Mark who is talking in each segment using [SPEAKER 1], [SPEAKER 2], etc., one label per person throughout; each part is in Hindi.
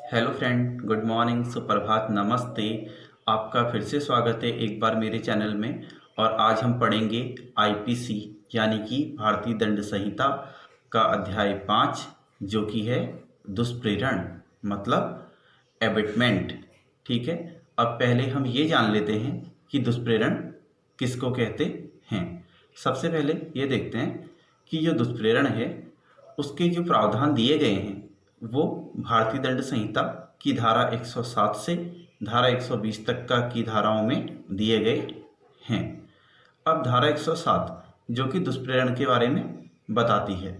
[SPEAKER 1] हेलो फ्रेंड, गुड मॉर्निंग, सुप्रभात, नमस्ते। आपका फिर से स्वागत है एक बार मेरे चैनल में। और आज हम पढ़ेंगे आईपीसी यानी कि भारतीय दंड संहिता का अध्याय 5, जो कि है दुष्प्रेरण, मतलब एबिटमेंट। ठीक है। अब पहले हम ये जान लेते हैं कि दुष्प्रेरण किसको कहते हैं। सबसे पहले ये देखते हैं कि जो दुष्प्रेरण है उसके जो प्रावधान दिए गए हैं वो भारतीय दंड संहिता की धारा 107 से धारा 120 तक का की धाराओं में दिए गए हैं। अब धारा 107 जो कि दुष्प्रेरण के बारे में बताती है,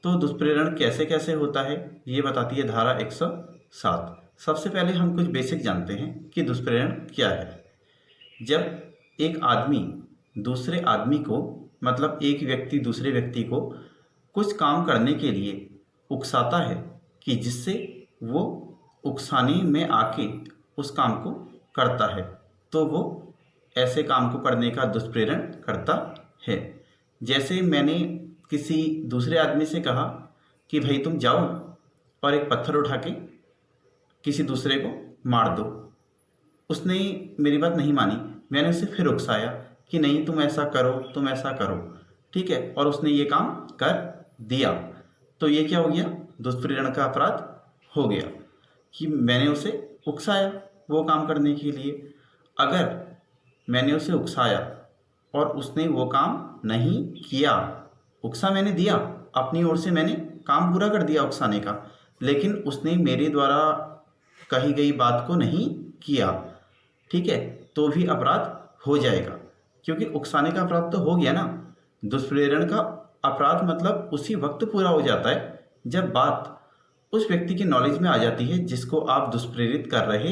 [SPEAKER 1] तो दुष्प्रेरण कैसे कैसे होता है ये बताती है धारा 107। सबसे पहले हम कुछ बेसिक जानते हैं कि दुष्प्रेरण क्या है। जब एक आदमी दूसरे आदमी को, मतलब एक व्यक्ति दूसरे व्यक्ति को कुछ काम करने के लिए उकसाता है कि जिससे वो उकसाने में आके उस काम को करता है, तो वो ऐसे काम को करने का दुष्प्रेरण करता है। जैसे मैंने किसी दूसरे आदमी से कहा कि भाई तुम जाओ और एक पत्थर उठा के किसी दूसरे को मार दो। उसने मेरी बात नहीं मानी, मैंने उसे फिर उकसाया कि नहीं तुम ऐसा करो, तुम ऐसा करो। ठीक है, और उसने ये काम कर दिया। तो ये क्या हो गया? दुष्प्रेरण का अपराध हो गया कि मैंने उसे उकसाया वो काम करने के लिए। अगर मैंने उसे उकसाया और उसने वो काम नहीं किया, उकसा मैंने दिया, अपनी ओर से मैंने काम पूरा कर दिया उकसाने का, लेकिन उसने मेरे द्वारा कही गई बात को नहीं किया, ठीक है, तो भी अपराध हो जाएगा, क्योंकि उकसाने का अपराध तो हो गया ना। दुष्प्रेरण का अपराध मतलब उसी वक्त पूरा हो जाता है जब बात उस व्यक्ति के नॉलेज में आ जाती है जिसको आप दुष्प्रेरित कर रहे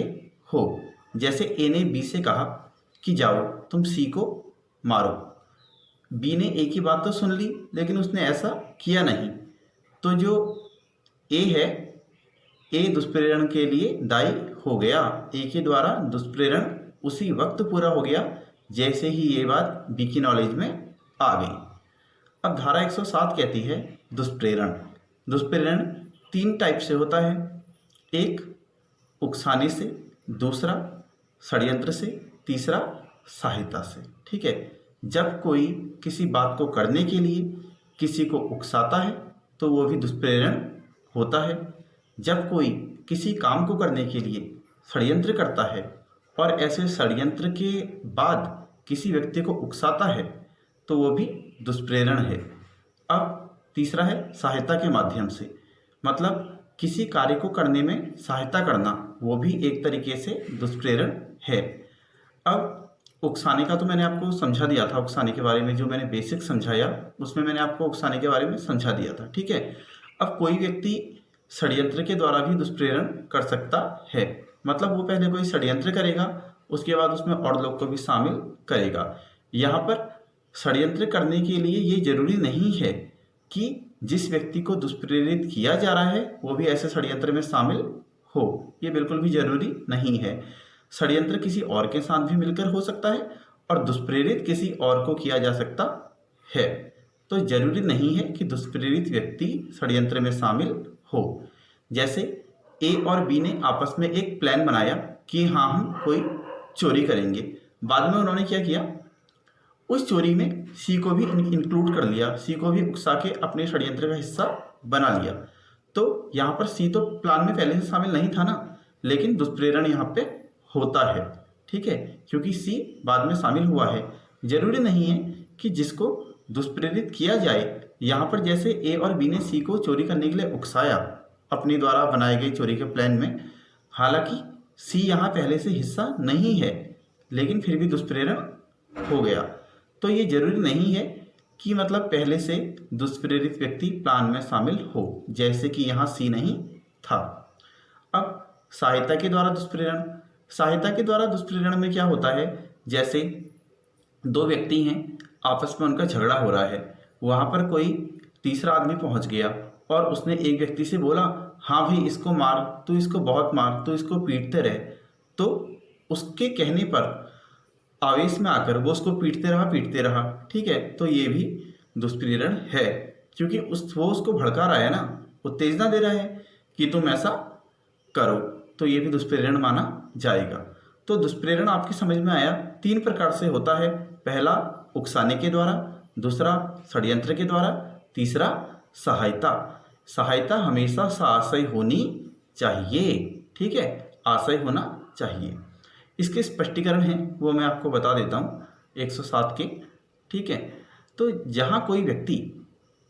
[SPEAKER 1] हो। जैसे ए ने बी से कहा कि जाओ तुम सी को मारो। बी ने ए की बात तो सुन ली, लेकिन उसने ऐसा किया नहीं। तो जो ए है, ए दुष्प्रेरण के लिए दायी हो गया। ए के द्वारा दुष्प्रेरण उसी वक्त पूरा हो गया जैसे ही ये बात बी की नॉलेज में आ गई। अब धारा 107 कहती है दुष्प्रेरण। दुष्प्रेरण 3 टाइप से होता है। एक उकसाने से, दूसरा षड्यंत्र से, तीसरा सहायता से। ठीक है, जब कोई किसी बात को करने के लिए किसी को उकसाता है तो वो भी दुष्प्रेरण होता है। जब कोई किसी काम को करने के लिए षड्यंत्र करता है और ऐसे षड्यंत्र के बाद किसी व्यक्ति को उकसाता है तो वो भी दुष्प्रेरण है। अब तीसरा है सहायता के माध्यम से, मतलब किसी कार्य को करने में सहायता करना, वो भी एक तरीके से दुष्प्रेरण है। अब उकसाने का तो मैंने आपको समझा दिया था, उकसाने के बारे में जो मैंने बेसिक समझाया उसमें मैंने आपको उकसाने के बारे में समझा दिया था। ठीक है, अब कोई व्यक्ति षड्यंत्र के द्वारा भी दुष्प्रेरण कर सकता है, मतलब वो पहले कोई षड्यंत्र करेगा, उसके बाद उसमें और लोग को भी शामिल करेगा। यहाँ पर षड्यंत्र करने के लिए ये जरूरी नहीं है कि जिस व्यक्ति को दुष्प्रेरित किया जा रहा है वो भी ऐसे षड्यंत्र में शामिल हो, ये बिल्कुल भी जरूरी नहीं है। षड्यंत्र किसी और के साथ भी मिलकर हो सकता है और दुष्प्रेरित किसी और को किया जा सकता है। तो जरूरी नहीं है कि दुष्प्रेरित व्यक्ति षड्यंत्र में शामिल हो। जैसे ए और बी ने आपस में एक प्लान बनाया कि हाँ हम कोई चोरी करेंगे। बाद में उन्होंने क्या किया, उस चोरी में सी को भी इंक्लूड कर लिया, सी को भी उकसा के अपने षड्यंत्र का हिस्सा बना लिया। तो यहाँ पर सी तो प्लान में पहले से शामिल नहीं था ना, लेकिन दुष्प्रेरण यहाँ पे होता है। ठीक है, क्योंकि सी बाद में शामिल हुआ है। जरूरी नहीं है कि जिसको दुष्प्रेरित किया जाए, यहाँ पर जैसे ए और बी ने सी को चोरी करने के लिए उकसाया अपने द्वारा बनाए गए चोरी के प्लान में, हालांकि सी यहाँ पहले से हिस्सा नहीं है, लेकिन फिर भी दुष्प्रेरण हो गया। तो ये जरूरी नहीं है कि मतलब पहले से दुष्प्रेरित व्यक्ति प्लान में शामिल हो, जैसे कि यहाँ सी नहीं था। अब सहायता के द्वारा दुष्प्रेरण। सहायता के द्वारा दुष्प्रेरण में क्या होता है, जैसे 2 व्यक्ति हैं, आपस में उनका झगड़ा हो रहा है, वहाँ पर कोई तीसरा आदमी पहुँच गया और उसने एक व्यक्ति से बोला हाँ भाई इसको मार, तू इसको बहुत मार, तू इसको पीटते रहे। तो उसके कहने पर आवेश में आकर वो उसको पीटते रहा। ठीक है, तो ये भी दुष्प्रेरण है, क्योंकि वो उसको भड़का रहा है ना, उत्तेजना दे रहा है कि तुम ऐसा करो, तो ये भी दुष्प्रेरण माना जाएगा। तो दुष्प्रेरण आपकी समझ में आया, 3 प्रकार से होता है। पहला उकसाने के द्वारा, दूसरा षड्यंत्र के द्वारा, तीसरा सहायता। सहायता हमेशा साहसी होनी चाहिए, ठीक है, आशय होना चाहिए। इसके स्पष्टीकरण हैं वो मैं आपको बता देता हूँ 107 के, ठीक है। तो जहाँ कोई व्यक्ति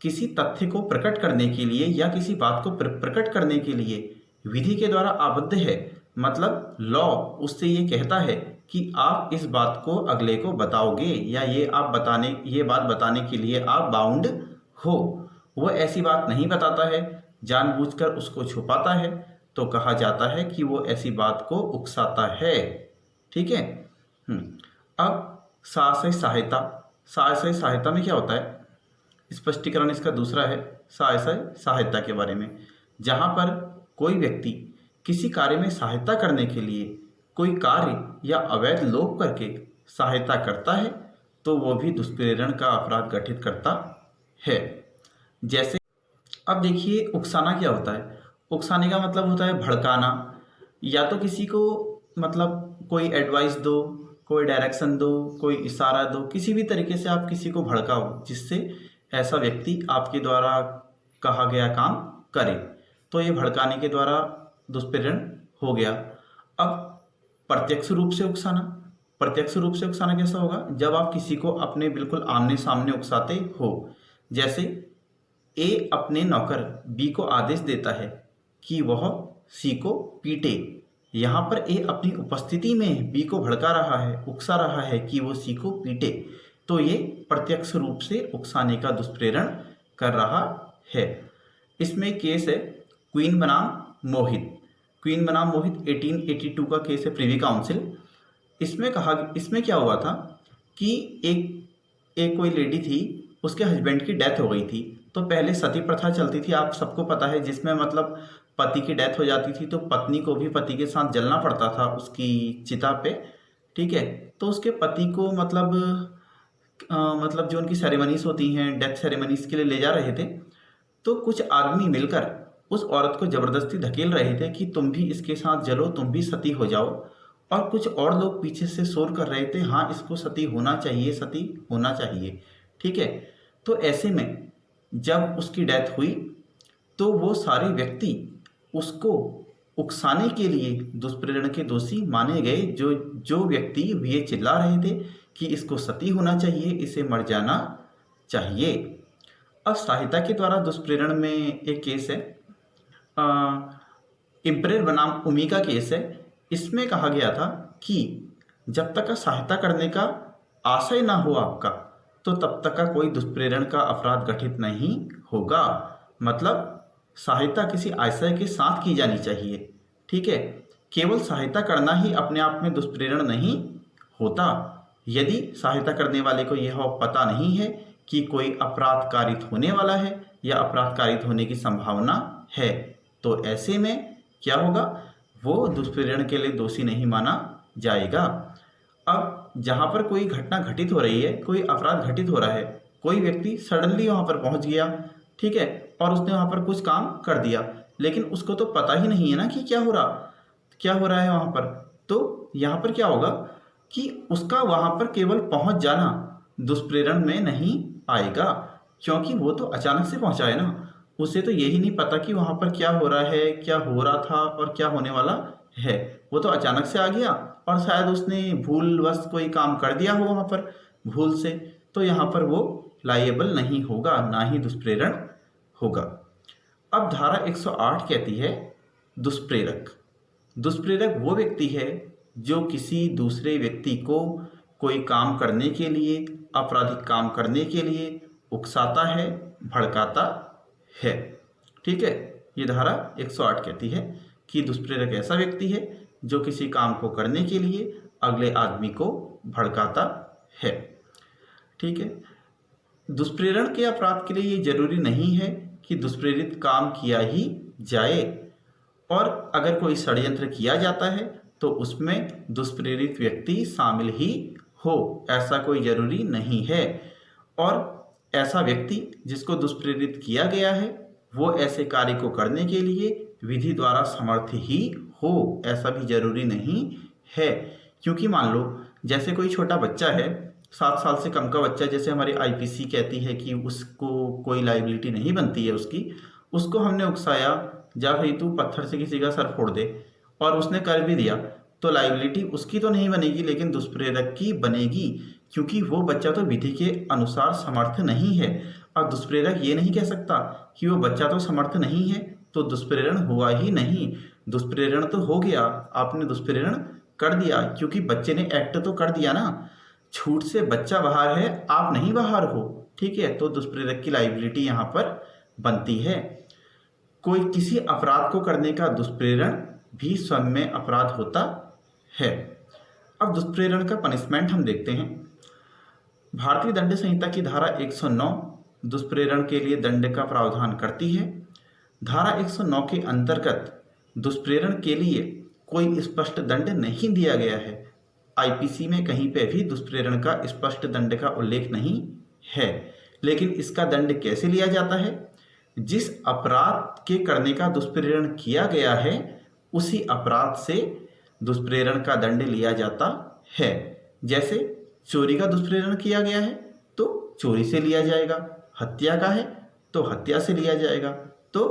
[SPEAKER 1] किसी तथ्य को प्रकट करने के लिए या किसी बात को प्रकट करने के लिए विधि के द्वारा आबद्ध है, मतलब लॉ उससे ये कहता है कि आप इस बात को अगले को बताओगे या ये बात बताने के लिए आप बाउंड हो, वह ऐसी बात नहीं बताता है, जानबूझकर उसको छुपाता है, तो कहा जाता है कि वो ऐसी बात को उकसाता है, ठीक है। अब साहसी सहायता। साहसी सहायता में क्या होता है, स्पष्टीकरण इसका दूसरा है साहसी सहायता के बारे में। जहाँ पर कोई व्यक्ति किसी कार्य में सहायता करने के लिए कोई कार्य या अवैध लोभ करके सहायता करता है, तो वो भी दुष्प्रेरण का अपराध गठित करता है। जैसे अब देखिए उकसाना क्या होता है। उकसाने का मतलब होता है भड़काना, या तो किसी को मतलब कोई एडवाइस दो, कोई डायरेक्शन दो, कोई इशारा दो, किसी भी तरीके से आप किसी को भड़काओ जिससे ऐसा व्यक्ति आपके द्वारा कहा गया काम करे, तो ये भड़काने के द्वारा दुष्प्रेरण हो गया। अब प्रत्यक्ष रूप से उकसाना। प्रत्यक्ष रूप से उकसाना कैसा होगा, जब आप किसी को अपने बिल्कुल आमने सामने उकसाते हो। जैसे ए अपने नौकर बी को आदेश देता है कि वह सी को पीटे। यहाँ पर ए अपनी उपस्थिति में बी को भड़का रहा है, उकसा रहा है कि वो सी को पीटे, तो ये प्रत्यक्ष रूप से उकसाने का दुष्प्रेरण कर रहा है। इसमें केस है क्वीन बनाम मोहित। क्वीन बनाम मोहित 1882 का केस है, प्रिवी काउंसिल। इसमें क्या हुआ था कि एक कोई लेडी थी, उसके हस्बैंड की डेथ हो गई थी। तो पहले सती प्रथा चलती थी, आप सबको पता है, जिसमें मतलब पति की डेथ हो जाती थी तो पत्नी को भी पति के साथ जलना पड़ता था उसकी चिता पे, ठीक है। तो उसके पति को मतलब जो उनकी सेरेमनीज होती हैं, डेथ सेरेमनीज के लिए ले जा रहे थे, तो कुछ आदमी मिलकर उस औरत को ज़बरदस्ती धकेल रहे थे कि तुम भी इसके साथ जलो, तुम भी सती हो जाओ। और कुछ और लोग पीछे से शोर कर रहे थे, हाँ इसको सती होना चाहिए, सती होना चाहिए, ठीक है। तो ऐसे में जब उसकी डेथ हुई तो वो सारे व्यक्ति उसको उकसाने के लिए दुष्प्रेरण के दोषी माने गए। जो व्यक्ति ये चिल्ला रहे थे कि इसको सती होना चाहिए, इसे मर जाना चाहिए। अब सहायता के द्वारा दुष्प्रेरण में एक केस है, इम्परेर बनाम उमी का केस है। इसमें कहा गया था कि जब तक सहायता करने का आशय ना हो आपका, तो तब तक का कोई दुष्प्रेरण का अपराध गठित नहीं होगा। मतलब सहायता किसी आशय के साथ की जानी चाहिए, ठीक है। केवल सहायता करना ही अपने आप में दुष्प्रेरण नहीं होता। यदि सहायता करने वाले को यह पता नहीं है कि कोई अपराध कारित होने वाला है या अपराध कारित होने की संभावना है, तो ऐसे में क्या होगा, वो दुष्प्रेरण के लिए दोषी नहीं माना जाएगा। अब जहाँ पर कोई घटना घटित हो रही है, कोई अपराध घटित हो रहा है, कोई व्यक्ति सडनली वहाँ पर पहुँच गया, ठीक है, और उसने वहाँ पर कुछ काम कर दिया, लेकिन उसको तो पता ही नहीं है ना कि क्या हो रहा है वहाँ पर। तो यहाँ पर क्या होगा कि उसका वहाँ पर केवल पहुँच जाना दुष्प्रेरण में नहीं आएगा, क्योंकि वो तो अचानक से पहुँचा है ना, उसे तो यही नहीं पता कि वहाँ पर क्या हो रहा है, क्या हो रहा था और क्या होने वाला है। वो तो अचानक से आ गया और शायद उसने भूलवश कोई काम कर दिया हो वहाँ पर भूल से, तो यहाँ पर वो लायबल नहीं होगा, ना ही दुष्प्रेरण होगा। अब धारा 108 कहती है दुष्प्रेरक। दुष्प्रेरक वो व्यक्ति है जो किसी दूसरे व्यक्ति को कोई काम करने के लिए, आपराधिक काम करने के लिए उकसाता है, भड़काता है, ठीक है। ये धारा 108 कहती है कि दुष्प्रेरक ऐसा व्यक्ति है जो किसी काम को करने के लिए अगले आदमी को भड़काता है, ठीक है। दुष्प्रेरण के अपराध के लिए ये जरूरी नहीं है कि दुष्प्रेरित काम किया ही जाए, और अगर कोई षड्यंत्र किया जाता है तो उसमें दुष्प्रेरित व्यक्ति शामिल ही हो, ऐसा कोई जरूरी नहीं है। और ऐसा व्यक्ति जिसको दुष्प्रेरित किया गया है वो ऐसे कार्य को करने के लिए विधि द्वारा समर्थ ही हो, ऐसा भी जरूरी नहीं है। क्योंकि मान लो जैसे कोई छोटा बच्चा है, 7 साल से कम का बच्चा, जैसे हमारी आईपीसी कहती है कि उसको कोई लाइबिलिटी नहीं बनती है उसको हमने उकसाया, जा भाई तू पत्थर से किसी का सर फोड़ दे, और उसने कर भी दिया, तो लाइबिलिटी उसकी तो नहीं बनेगी लेकिन दुष्प्रेरक की बनेगी, क्योंकि वो बच्चा तो विधि के अनुसार समर्थ नहीं है। और दुष्प्रेरक ये नहीं कह सकता कि वो बच्चा तो समर्थ नहीं है तो दुष्प्रेरण हुआ ही नहीं। दुष्प्रेरण तो हो गया, आपने दुष्प्रेरण कर दिया, क्योंकि बच्चे ने एक्ट तो कर दिया ना। छूट से बच्चा बाहर है, आप नहीं बाहर हो, ठीक है, तो दुष्प्रेरक की लाइबिलिटी यहाँ पर बनती है। कोई किसी अपराध को करने का दुष्प्रेरण भी स्वयं में अपराध होता है। अब दुष्प्रेरण का पनिशमेंट हम देखते हैं। भारतीय दंड संहिता की धारा 109 दुष्प्रेरण के लिए दंड का प्रावधान करती है। धारा 109 के अंतर्गत दुष्प्रेरण के लिए कोई स्पष्ट दंड नहीं दिया गया है। आईपीसी में कहीं पे भी दुष्प्रेरण का स्पष्ट दंड का उल्लेख नहीं है, लेकिन इसका दंड कैसे लिया जाता है? जिस अपराध के करने का दुष्प्रेरण किया गया है उसी अपराध से दुष्प्रेरण का दंड लिया जाता है। जैसे चोरी का दुष्प्रेरण किया गया है तो चोरी से लिया जाएगा, हत्या का है तो हत्या से लिया जाएगा। तो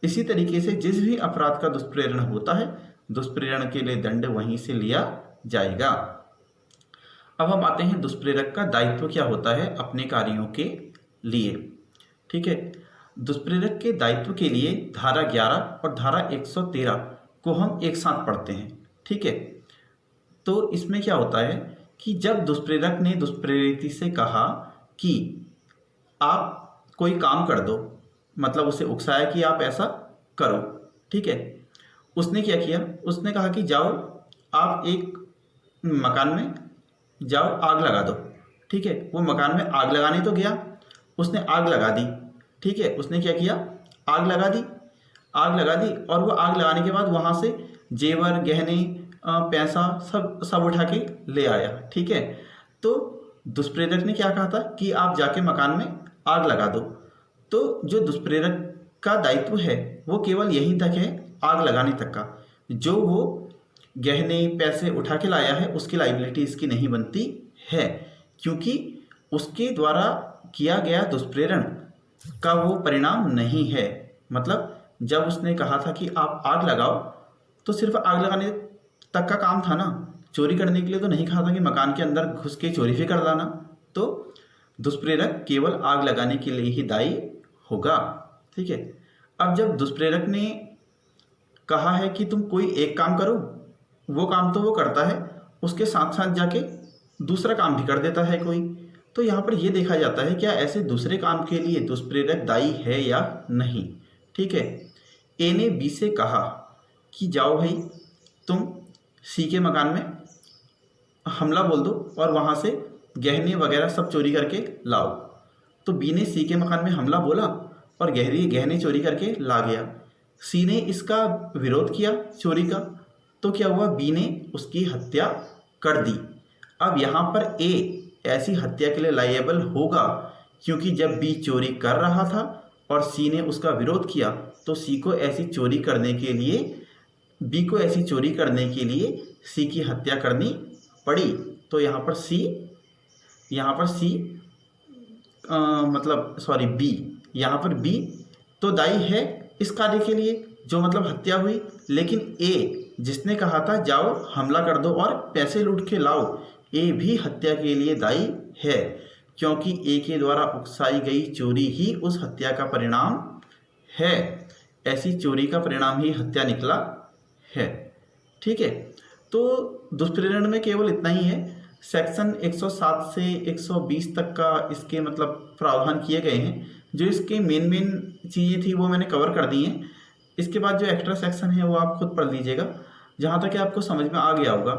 [SPEAKER 1] इसी तरीके से जिस भी अपराध का दुष्प्रेरण होता है, दुष्प्रेरण के लिए दंड वहीं से लिया जाएगा। अब हम आते हैं दुष्प्रेरक का दायित्व क्या होता है अपने कार्यों के लिए। ठीक है, दुष्प्रेरक के दायित्व के लिए धारा 11 और धारा 113 को हम एक साथ पढ़ते हैं। ठीक है, तो इसमें क्या होता है कि जब दुष्प्रेरक ने दुष्प्रेरित से कहा कि आप कोई काम कर दो, मतलब उसे उकसाया कि आप ऐसा करो, ठीक है, उसने क्या किया, उसने कहा कि जाओ आप एक मकान में जाओ आग लगा दो। ठीक है, वो मकान में आग लगाने तो गया, उसने आग लगा दी। ठीक है, उसने क्या किया, आग लगा दी और वो आग लगाने के बाद वहाँ से जेवर गहने पैसा सब उठा के ले आया। ठीक है, तो दुष्प्रेरक ने क्या कहा था कि आप जाके मकान में आग लगा दो। तो जो दुष्प्रेरक का दायित्व है वो केवल यहीं तक है, आग लगाने तक का। जो वो गहने पैसे उठा के लाया है उसकी लाइबिलिटी इसकी नहीं बनती है, क्योंकि उसके द्वारा किया गया दुष्प्रेरण का वो परिणाम नहीं है। मतलब जब उसने कहा था कि आप आग लगाओ तो सिर्फ आग लगाने तक का काम था ना, चोरी करने के लिए तो नहीं कहा था कि मकान के अंदर घुस के चोरी भी कर लाना। तो दुष्प्रेरक केवल आग लगाने के लिए ही दायी होगा। ठीक है, अब जब दुष्प्रेरक ने कहा है कि तुम कोई एक काम करो, वो काम तो वो करता है, उसके साथ साथ जाके दूसरा काम भी कर देता है कोई, तो यहाँ पर ये देखा जाता है क्या ऐसे दूसरे काम के लिए दुष्प्रेरक दायी है या नहीं। ठीक है, ए ने बी से कहा कि जाओ भाई तुम सी के मकान में हमला बोल दो और वहाँ से गहने वगैरह सब चोरी करके लाओ। तो बी ने सी के मकान में हमला बोला और गहने चोरी करके ला गया। सी ने इसका विरोध किया चोरी का, तो क्या हुआ, बी ने उसकी हत्या कर दी। अब यहाँ पर ए ऐसी हत्या के लिए लायबल होगा, क्योंकि जब बी चोरी कर रहा था और सी ने उसका विरोध किया तो बी को ऐसी चोरी करने के लिए सी की हत्या करनी पड़ी। तो यहाँ पर बी तो दायी है इस कार्य के लिए जो मतलब हत्या हुई, लेकिन ए जिसने कहा था जाओ हमला कर दो और पैसे लूट के लाओ, ए भी हत्या के लिए दायी है, क्योंकि ए के द्वारा उकसाई गई चोरी ही उस हत्या का परिणाम है। ऐसी चोरी का परिणाम ही हत्या निकला है। ठीक है, तो दुष्प्रेरण में केवल इतना ही है। सेक्शन 107 से 120 तक का इसके मतलब प्रावधान किए गए हैं। जो इसके मेन चीज़ें थी वो मैंने कवर कर दी हैं। इसके बाद जो एक्स्ट्रा सेक्शन है वो आप खुद पढ़ लीजिएगा। जहाँ तक कि आपको समझ में आ गया होगा